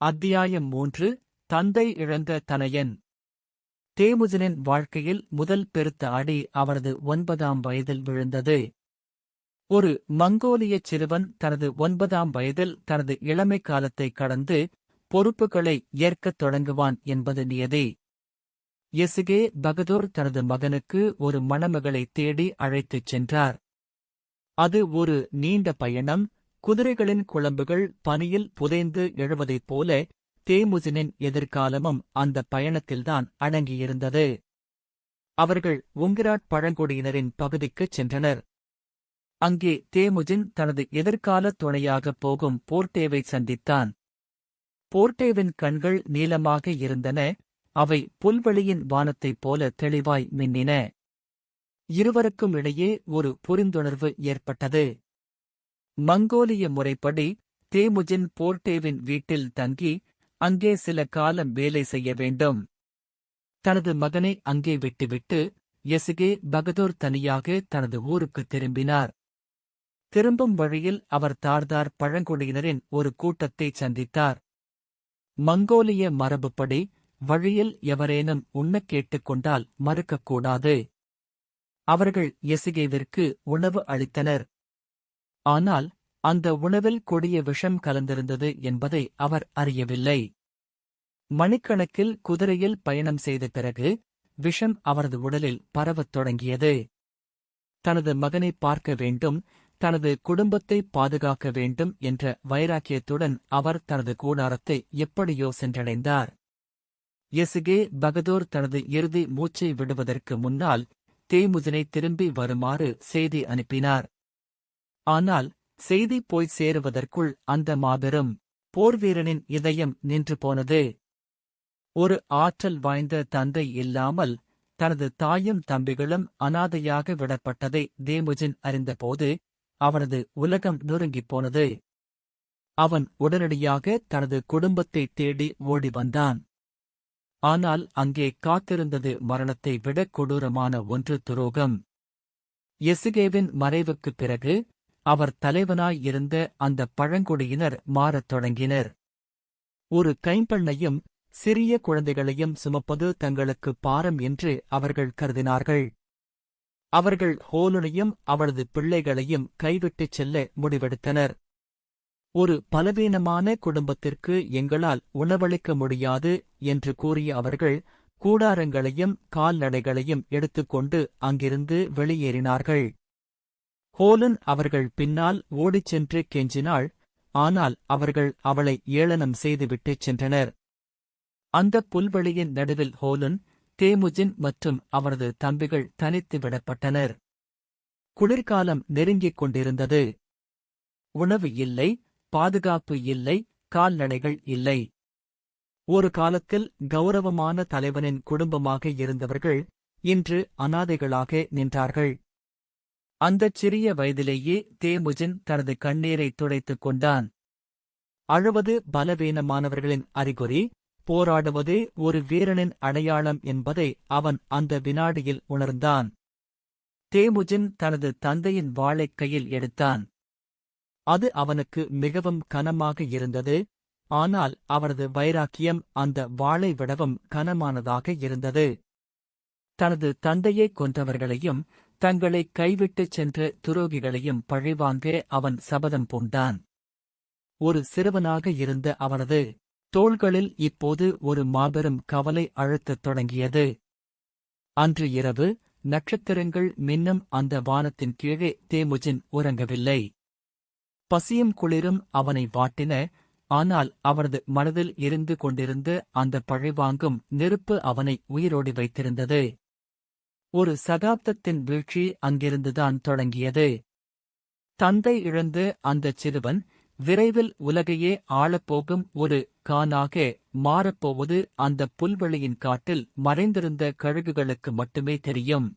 அத்தியாயம் 3 தந்தை இழந்த தனயன். தேமுஜனின் வாழ்க்கையில் முதல் பெருத்த அடி அவரது 9ஆம் வயதில் விழுந்தது. ஒரு மங்கோலியச் சிறுவன் தனது 9ஆம் வயதில் தனது இளமை காலத்தை கடந்து பொறுப்புகளை ஏற்கத் தொடங்குவான் என்பது நியதி. எசுகே பகதூர் தனது மகனுக்கு ஒரு மணமகளை தேடி அழைத்துச் சென்றார். அது ஒரு நீண்ட பயணம். குதிரைகளின் குளம்புகள் பனியில் புதைந்து எழுவதைப் போல தேமுஜினின் எதிர்காலமும் அந்த பயணத்தில்தான் அடங்கியிருந்தது. அவர்கள் உங்கிராட் பழங்குடியினரின் பகுதிக்குச் சென்றனர். அங்கே தேமுஜின் தனது எதிர்கால துணையாகப் போகும் போர்ட்டேவை சந்தித்தான். போர்ட்டேவின் கண்கள் நீளமாக இருந்தன. அவை புல்வெளியின் வானத்தைப் போல தெளிவாய் மின்னின. இருவருக்கும் இடையே ஒரு புரிந்துணர்வு ஏற்பட்டது. மங்கோலிய முறைப்படி தேமுஜின் போர்ட்டேவின் வீட்டில் தங்கி அங்கே சில காலம் வேலை செய்ய வேண்டும். தனது மகனை அங்கே விட்டுவிட்டு எசுகே பகதூர் தனியாக தனது ஊருக்குத் திரும்பினார். திரும்பும் வழியில் அவர் தார்தார் பழங்குடியினரின் ஒரு கூட்டத்தை சந்தித்தார். மங்கோலிய மரபுப்படி வழியில் எவரேனும் உண்ணக் கேட்டுக்கொண்டால் மறுக்கக்கூடாது. அவர்கள் எசுகேவிற்கு உணவு அளித்தனர். ஆனால் அந்த உணவில் கொடிய விஷம் கலந்திருந்தது என்பதை அவர் அறியவில்லை. மணிக்கணக்கில் குதிரையில் பயணம் செய்த பிறகு விஷம் அவரது உடலில் பரவத் தொடங்கியது. தனது மகனை பார்க்க வேண்டும், தனது குடும்பத்தை பாதுகாக்க வேண்டும் என்ற வைராக்கியத்துடன் அவர் தனது கூடாரத்தை எப்படியோ சென்றடைந்தார். எசுகே பகதூர் தனது இறுதி மூச்சை விடுவதற்கு முன்னால் தேமுஜினை திரும்பி வருமாறு செய்தி அனுப்பினார். ஆனால் செய்தி போய் சேருவதற்குள் அந்த மாபெரும் போர்வீரனின் இதயம் நின்று போனது. ஒரு ஆற்றல் வாய்ந்த தந்தை இல்லாமல் தனது தாயும் தம்பிகளும் அனாதையாக விடப்பட்டதை தேமுஜின் அறிந்தபோது அவனது உலகம் நொறுங்கிப் போனது. அவன் உடனடியாக தனது குடும்பத்தைத் தேடி ஓடி வந்தான். ஆனால் அங்கே காத்திருந்தது மரணத்தை விடக் கொடூரமான ஒன்று: துரோகம். எசுகேவின் மறைவுக்குப் பிறகு அவர் தலைவனாயிருந்த அந்த பழங்குடியினர் மாறத் தொடங்கினர். ஒரு கைம்பெண்ணையும் சிறிய குழந்தைகளையும் சுமப்பது தங்களுக்கு பாரம் என்று அவர்கள் கருதினார்கள். அவர்கள் ஹோலுனையும் அவளது பிள்ளைகளையும் கைவிட்டுச் செல்ல முடிவெடுத்தனர். ஒரு பலவீனமான குடும்பத்திற்கு எங்களால் உணவளிக்க முடியாது என்று கூறிய அவர்கள் கூடாரங்களையும் கால்நடைகளையும் எடுத்துக்கொண்டு அங்கிருந்து வெளியேறினார்கள். ஹோலன் அவர்கள் பின்னால் ஓடிச் சென்று கெஞ்சினாள். ஆனால் அவர்கள் அவளை ஏளனம் செய்துவிட்டுச் சென்றனர். அந்த புல்வெளியின் நடுவில் ஹோலன், தேமுஜின் மற்றும் அவரது தம்பிகள் தனித்து விடப்பட்டனர். குளிர்காலம் நெருங்கிக் கொண்டிருந்தது. உணவு இல்லை, பாதுகாப்பு இல்லை, கால்நடைகள் இல்லை. ஒரு காலத்தில் கௌரவமான தலைவனின் குடும்பமாக இருந்தவர்கள் இன்று அனாதைகளாக நின்றார்கள். அந்தச் சிறிய வயதிலேயே தேமுஜின் தனது கண்ணீரை துடைத்துக் கொண்டான். அழுவது பலவீனமானவர்களின் அறிகுறி, போராடுவதே ஒரு வீரனின் அடையாளம் என்பதை அவன் அந்த வினாடியில் உணர்ந்தான். தேமுஜின் தனது தந்தையின் வாளைக் கையில் எடுத்தான். அது அவனுக்கு மிகவும் கனமாக இருந்தது. ஆனால் அவரது வைராக்கியம் அந்த வாளை விடவும் கனமானதாக இருந்தது. தனது தந்தையைக் கொன்றவர்களையும் தங்களை கைவிட்டுச் சென்ற துரோகிகளையும் பழிவாங்க அவன் சபதம் பூண்டான். ஒரு சிறுவனாக இருந்த அவனது தோள்களில் இப்போது ஒரு மாபெரும் கவலை அழுத்தத் தொடங்கியது. அன்று இரவு நட்சத்திரங்கள் மின்னும் அந்த வானத்தின் கீழே தேமுஜின் உறங்கவில்லை. பசியும் குளிரும் அவனை வாட்டின. ஆனால் அவனது மனதில் எரிந்து கொண்டிருந்த அந்த பழிவாங்கும் நெருப்பு அவனை உயிரோடி வைத்திருந்தது. ஒரு சகாப்தத்தின் வீழ்ச்சி அங்கிருந்துதான் தொடங்கியது. தந்தை இழந்த அந்தச் சிறுவன் விரைவில் உலகையே ஆளப்போகும் ஒரு கானாக மாறப்போவது அந்த புல்வெளியின் காட்டில் மறைந்திருந்த கழுகுகளுக்கு மட்டுமே தெரியும்.